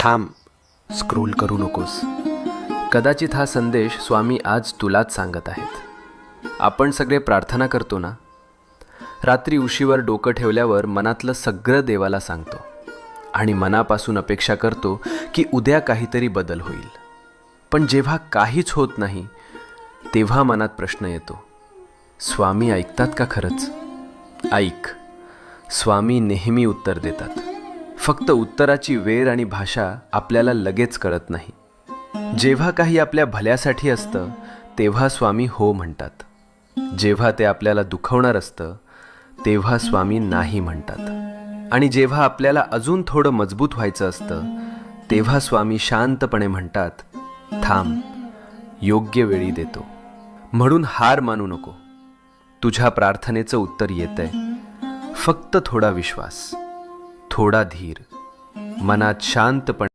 थांब, स्क्रोल करू नकोस. कदाचित हा संदेश स्वामी आज तुलाच सांगत आहेत. आपण सगळे प्रार्थना करतो ना, रात्री उशीवर डोकं ठेवल्यावर मनातलं सगळं देवाला सांगतो आणि मनापासून अपेक्षा करतो की उद्या काहीतरी बदल होईल. पण जेव्हा काहीच होत नाही तेव्हा मनात प्रश्न येतो, स्वामी ऐकतात का खरंच? ऐक, स्वामी नेहमी उत्तर देतात. फक्त उत्तराची वेळ आणि भाषा आपल्याला लगेच कळत नाही. जेव्हा काही आपल्या भल्यासाठी असतं तेव्हा स्वामी हो म्हणतात. जेव्हा ते आपल्याला दुखवणार असतं तेव्हा स्वामी नाही म्हणतात. आणि जेव्हा आपल्याला अजून थोडं मजबूत व्हायचं असतं तेव्हा स्वामी शांतपणे म्हणतात, थांब, योग्य वेळी देतो. म्हणून हार मानू नको. तुझ्या प्रार्थनेचं उत्तर येतंय. फक्त थोडा विश्वास, थोडा धीर, मनात शांतपणे